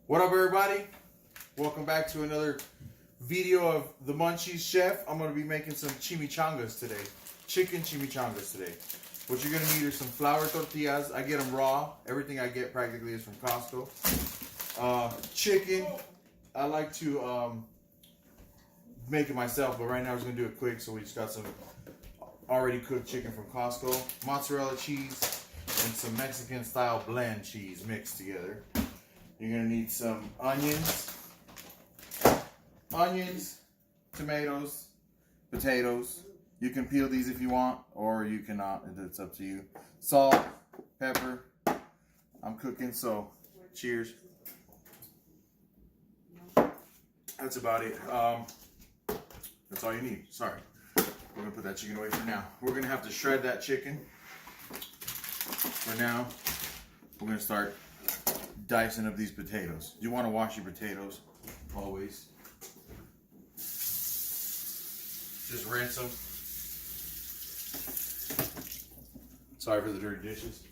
What up, everybody? Welcome back to another video of the Munchies Chef. I'm going to be making some chimichangas today. Chicken chimichangas today. What you're going to need are some flour tortillas. I get them raw. Everything I get practically is from Costco. Chicken. I like to make it myself, but right now we're going to do it quick, so we just got some already cooked chicken from Costco. Mozzarella cheese and some Mexican style blend cheese mixed together. You're going to need some onions, tomatoes, potatoes. You can peel these if you want, or you cannot. It's up to you. Salt, pepper. I'm cooking, so cheers. That's about it. That's all you need. Sorry. We're going to put that chicken away for now. We're going to have to shred that chicken. For now, we're going to start dicing up these potatoes. You want to wash your potatoes, always. Just rinse them. Sorry for the dirty dishes.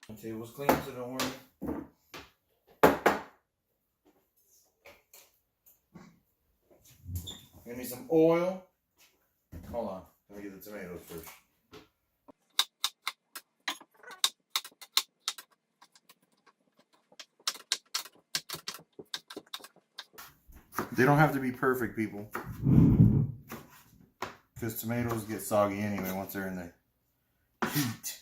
The table's clean, so don't worry. You're gonna need some oil. Hold on, let me get the tomatoes first. They don't have to be perfect, people, because tomatoes get soggy anyway once they're in the heat.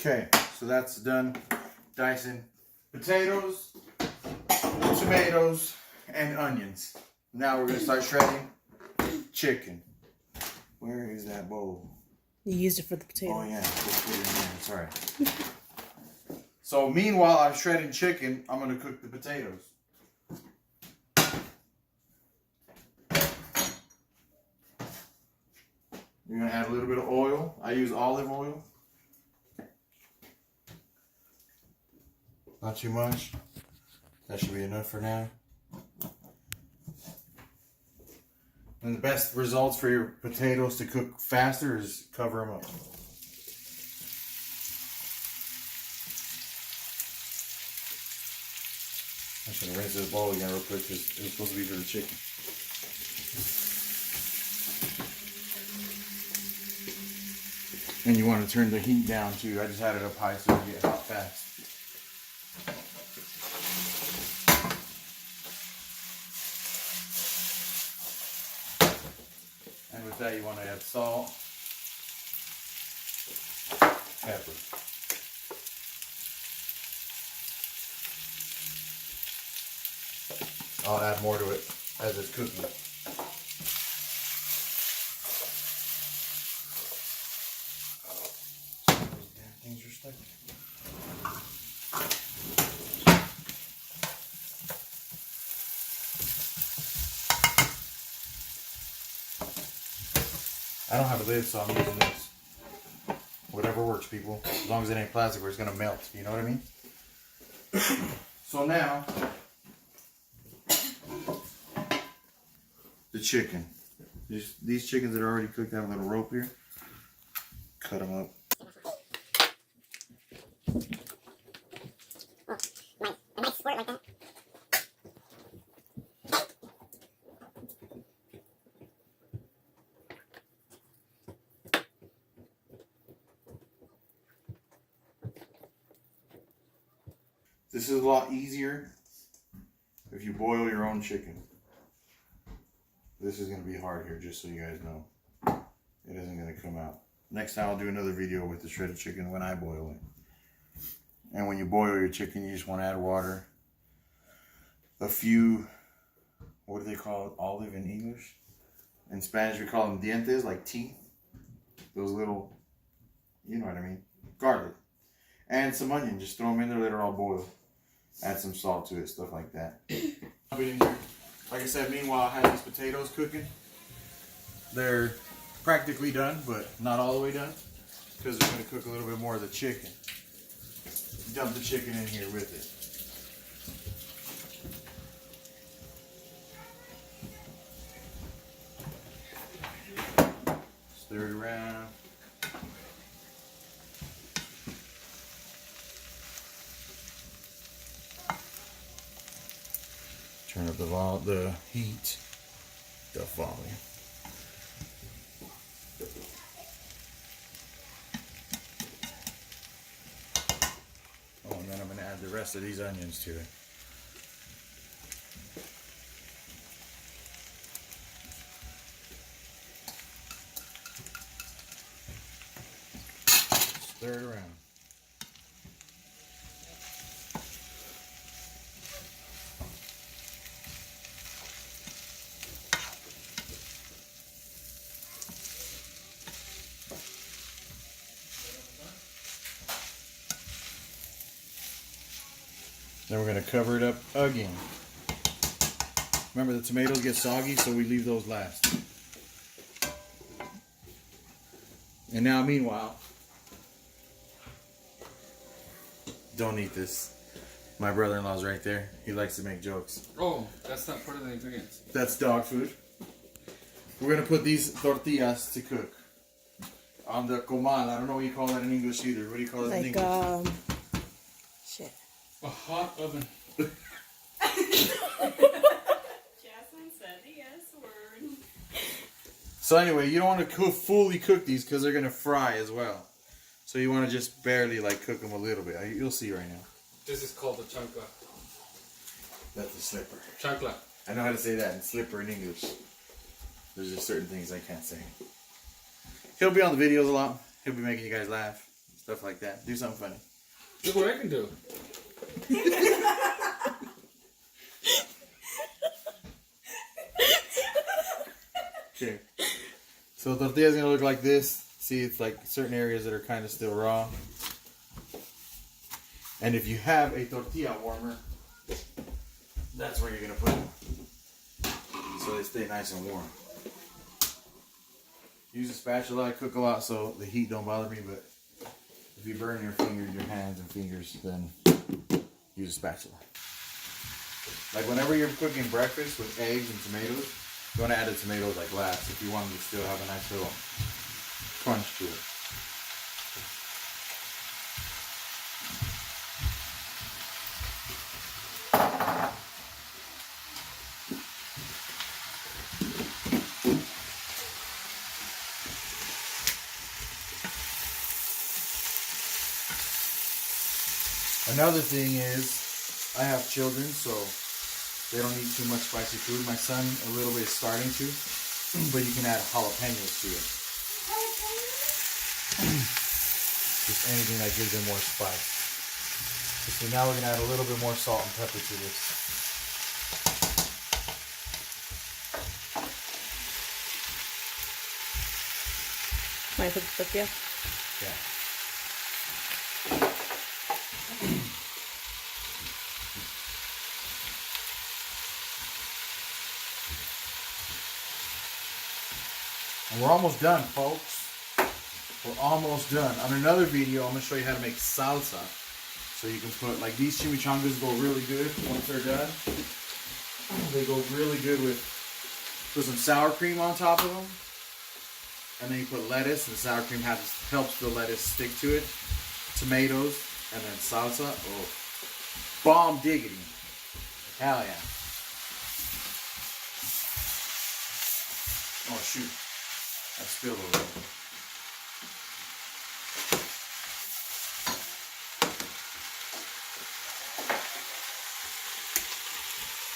Okay, so that's done dicing potatoes, tomatoes, and onions. Now we're going to start shredding chicken. Where is that bowl? You used it for the potatoes. Oh yeah, just put it in there. Sorry. So meanwhile I'm shredding chicken, I'm going to cook the potatoes. You're going to add a little bit of oil. I use olive oil. Not too much. That should be enough for now. And the best results for your potatoes to cook faster is cover them up. I should rinse this bowl again real quick because it was supposed to be for the chicken. And you want to turn the heat down too. I just had it up high so it get hot fast. And with that, you want to add salt, pepper. I'll add more to it as it's cooking. Those damn things are stuck. I don't have a lid, so I'm using this. Whatever works, people. As long as it ain't plastic where it's going to melt. You know what I mean? So now, the chicken. These chickens that are already cooked have a little rope here. Cut them up. A nice squirt like that. This is a lot easier if you boil your own chicken. This is going to be hard here, just so you guys know. It isn't going to come out. Next time I'll do another video with the shredded chicken when I boil it. And when you boil your chicken, you just want to add water. A few, what do they call it? Olive in English? In Spanish we call them dientes, like teeth. Those little, you know what I mean. Garlic. And some onion. Just throw them in there, let it all boil. Add some salt to it, stuff like that. Like I said, meanwhile, I have these potatoes cooking. They're practically done, but not all the way done, because they're going to cook a little bit more of the chicken. Dump the chicken in here with it. Stir it around. Turn up the heat, the volume. Oh, and then I'm going to add the rest of these onions to it. Stir it around. Then we're going to cover it up again. Remember, the tomatoes get soggy, so we leave those last. And now, meanwhile, don't eat this. My brother-in-law's right there. He likes to make jokes. Oh, that's not part of the ingredients. That's dog food. We're going to put these tortillas to cook. On the comal. I don't know what you call that in English either. What do you call it in English? Shit. A hot oven. Jasmine said the S word. So anyway, you don't want to fully cook these because they're going to fry as well. So you want to just barely like cook them a little bit. You'll see right now. This is called a chancla. That's a slipper. Chancla. I know how to say that in slipper in English. There's just certain things I can't say. He'll be on the videos a lot. He'll be making you guys laugh. Stuff like that. Do something funny. Look what I can do. Okay. So the tortilla is going to look like this. See, it's like certain areas that are kind of still raw. And if you have a tortilla warmer, that's where you're going to put them. So they stay nice and warm. Use a spatula. I cook a lot so the heat don't bother me, but if you burn your fingers, your hands and fingers, then use a spatula. Like whenever you're cooking breakfast with eggs and tomatoes, you want to add the tomatoes like last if you want them to still have a nice little crunch to it. Another thing is, I have children, so they don't eat too much spicy food. My son, a little bit is starting to, but you can add jalapenos to it. Just anything that gives them more spice. So now we're going to add a little bit more salt and pepper to this. Mind for the tortilla? Yeah. And we're almost done, folks. We're almost done. On another video, I'm going to show you how to make salsa. So you can put, like these chimichangas go really good once they're done. They go really good with Put some sour cream on top of them. And then you put lettuce, and the sour cream helps the lettuce stick to it. Tomatoes, and then salsa. Oh, bomb diggity. Hell yeah. Oh shoot, I spilled a little.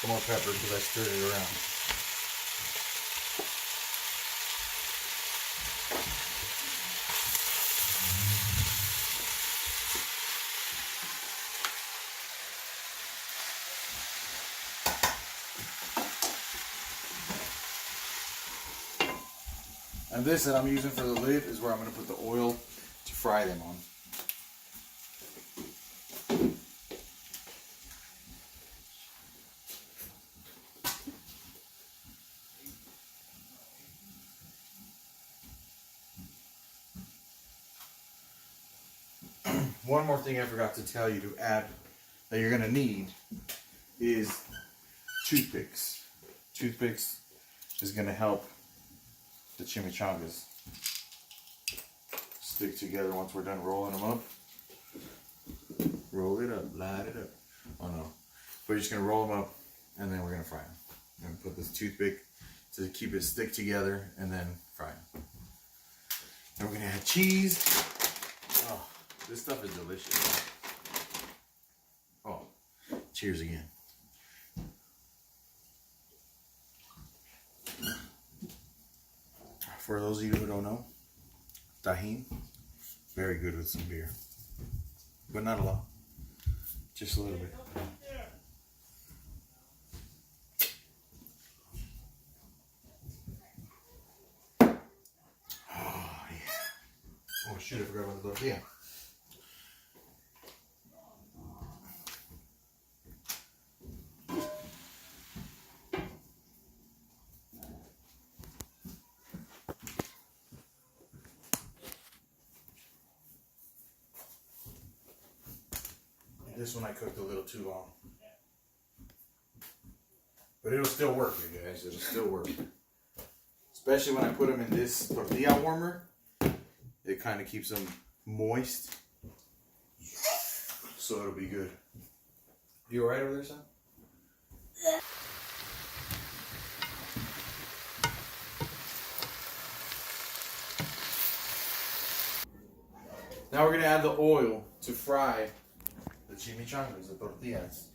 Some more pepper because I stirred it around. And this that I'm using for the lid is where I'm going to put the oil to fry them on. One more thing I forgot to tell you to add that you're going to need is toothpicks. Toothpicks is going to help the chimichangas stick together once we're done rolling them up. Roll it up, light it up. Oh no. We're just going to roll them up and then we're going to fry them. I'm going to put this toothpick to keep it stick together and then fry them. And we're going to add cheese. Oh, this stuff is delicious. Oh, cheers again. For those of you who don't know, tahini, very good with some beer. But not a lot. Just a little bit. Oh, yeah. Oh, shoot, I forgot about the tortilla. This one I cooked a little too long. But it'll still work, you guys. It'll still work. Especially when I put them in this tortilla warmer. It kind of keeps them moist. So it'll be good. You alright over there, son? Now we're going to add the oil to fry the chimichangas, the tortillas.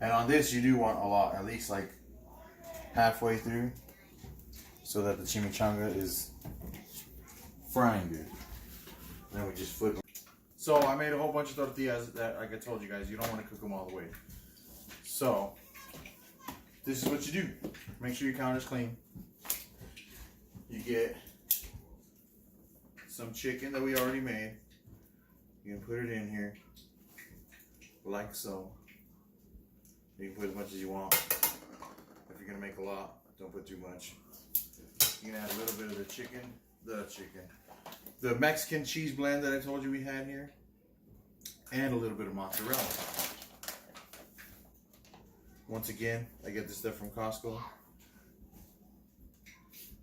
And on this you do want a lot, at least like halfway through, so that the chimichanga is frying good. And then we just flip them. So I made a whole bunch of tortillas that, like I told you guys, you don't want to cook them all the way. So this is what you do. Make sure your counter's clean. You get some chicken that we already made. You can put it in here like so. You can put as much as you want. If you're gonna make a lot, don't put too much. You can add a little bit of the Mexican cheese blend that I told you we had here, and a little bit of mozzarella. Once again, I get this stuff from Costco.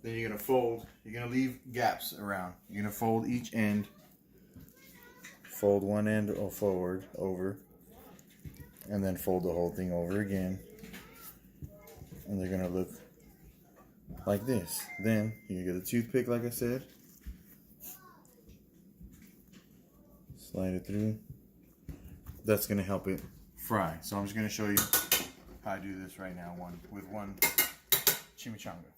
Then you're gonna fold. You're gonna leave gaps around. You're gonna fold each end. Fold one end forward over. And then fold the whole thing over again. And they're gonna look like this. Then you get a toothpick, like I said. Slide it through. That's gonna help it fry. So I'm just gonna show you how I do this right now. With one chimichanga.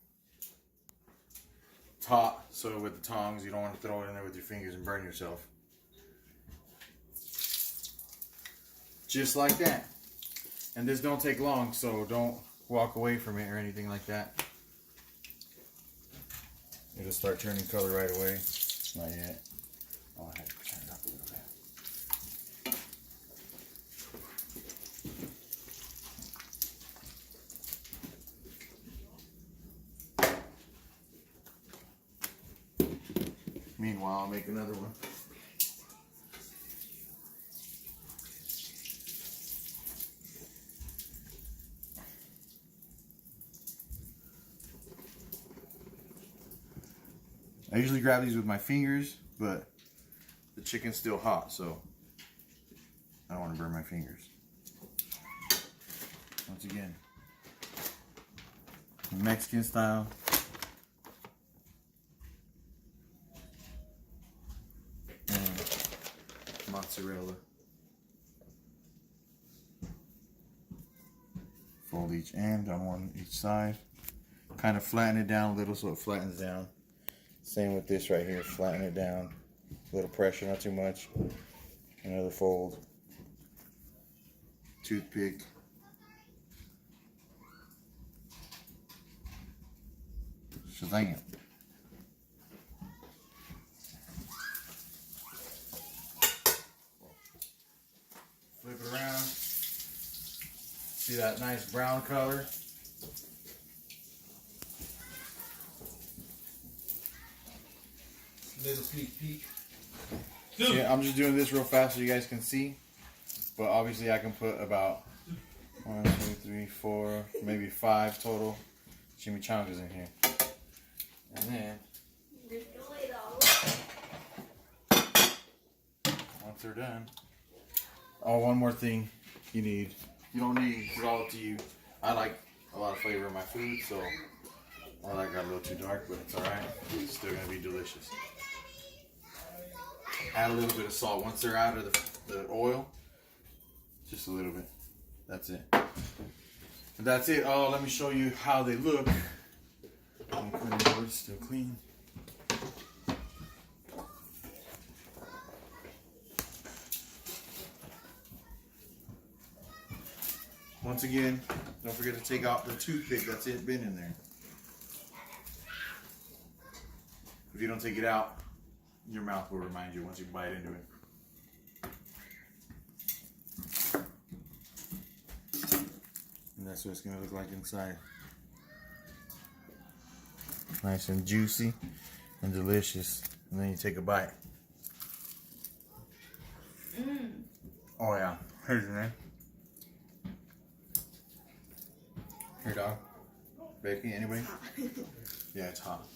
It's hot, so with the tongs, you don't want to throw it in there with your fingers and burn yourself. Just like that. And this don't take long, so don't walk away from it or anything like that. It'll start turning color right away. Not yet. Oh, I had to turn it up a little bit. Meanwhile, I'll make another one. I usually grab these with my fingers, but the chicken's still hot, so I don't want to burn my fingers. Once again, Mexican style. And mozzarella. Fold each end on one each side. Kind of flatten it down a little so it flattens down. Same with this right here. Flatten it down. A little pressure, not too much. Another fold. Toothpick. Shazam. Flip it around. See that nice brown color? Little sneak peek. Yeah, I'm just doing this real fast so you guys can see. But obviously I can put about 1, 2, 3, 4, maybe 5 total chimichangas in here. And then once they're done. Oh, one more thing you need. You don't need, it's all up to you. I like a lot of flavor in my food, so well, that got a little too dark, but it's alright. It's still gonna be delicious. Add a little bit of salt once they're out of the oil. Just a little bit. That's it. And that's it. Oh, let me show you how they look. I'm clean the board, still clean. Once again, don't forget to take out the toothpick that's been in there. If you don't take it out, your mouth will remind you once you bite into it. And that's what it's going to look like inside. Nice and juicy and delicious. And then you take a bite. Oh yeah, here's your name. Here, dog. Becky, anybody? Yeah, it's hot.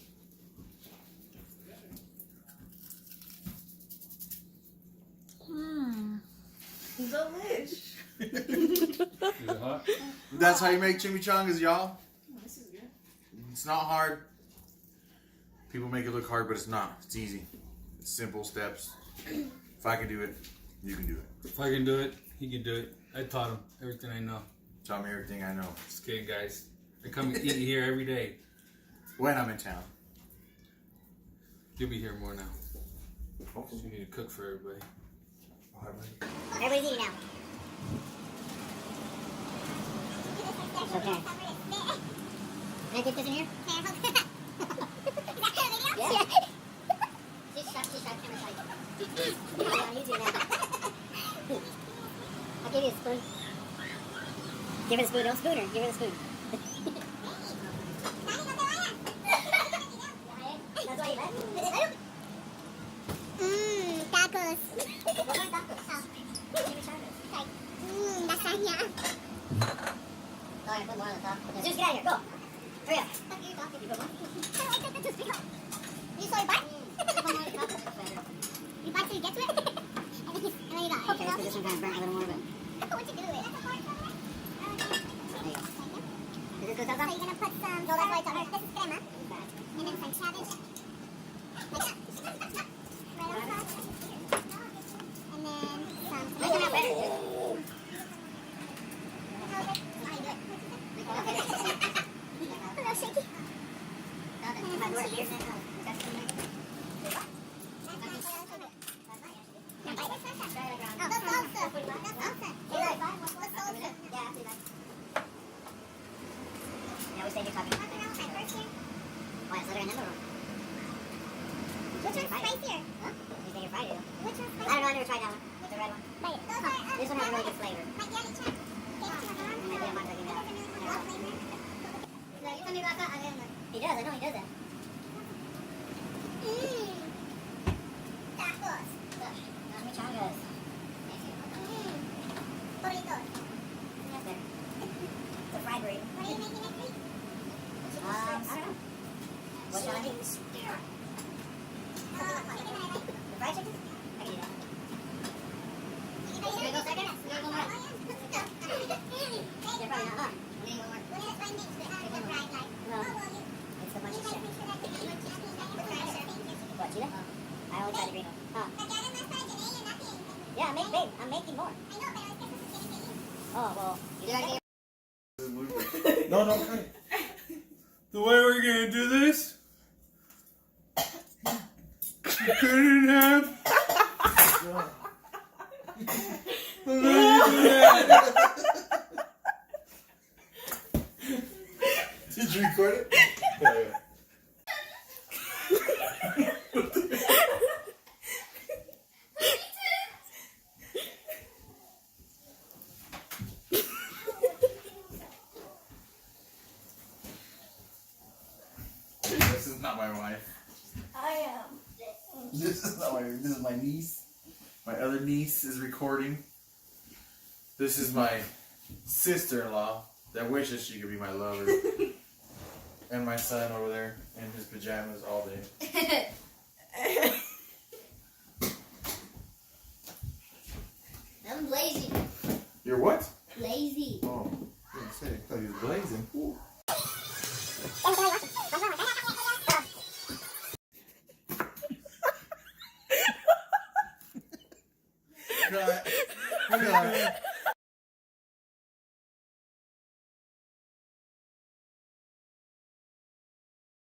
Delish. Is it hot? That's how you make chimichangas, y'all. This is good. It's not hard. People make it look hard, but it's not. It's easy. It's simple steps. If I can do it, you can do it. If I can do it, he can do it. I taught him everything I know. Tell me everything I know. Just kidding, guys. I come and eat here every day. When I'm in town. You'll be here more now. You need to cook for everybody. Everybody's eating now. Okay. Can I dip this in here? Yeah. She's shocked. You're on YouTube now. I'll give you a spoon. Give her the spoon. Don't spoon her. Give her the spoon. That's why you left? Tacos. What are tacos? Lasagna. Sorry, I put more on the top. Just get out of here. Go. Hurry up. You put more? You saw your butt? You bite till you get to it? And then you got it. Okay, this one kind of burnt a little more, but... What you do with it? There you go. Is this good salsa? So you're going to put some... No, that's why it's on. This is crema. And then some cabbage. Like that. Right on top. And then some... Make them out better, dude. A little shaky. Which one's spicier? Huh? You think you're fried, which one's spicier? I don't know, I never tried that one. The red one. Wait, this one has a really good flavor. He does, I know he does that. Tacos. Chimichangas. Burritos. That's better. It's a fried burrito. What are you making next week? I don't know. What shall I do? I'm making more. I know, but I was getting it. Oh, well. You did already get No, cut it. The way we're gonna do this, you cut it in half. And then you do that. Did you record it? Yeah. This is not my wife. I am. This is not my. This is my niece. My other niece is recording. This is my sister-in-law that wishes she could be my lover. And my son over there in his pajamas all day. I'm lazy. You're what? Lazy. Oh, I didn't say. I thought he was blazing. Ooh. Cut.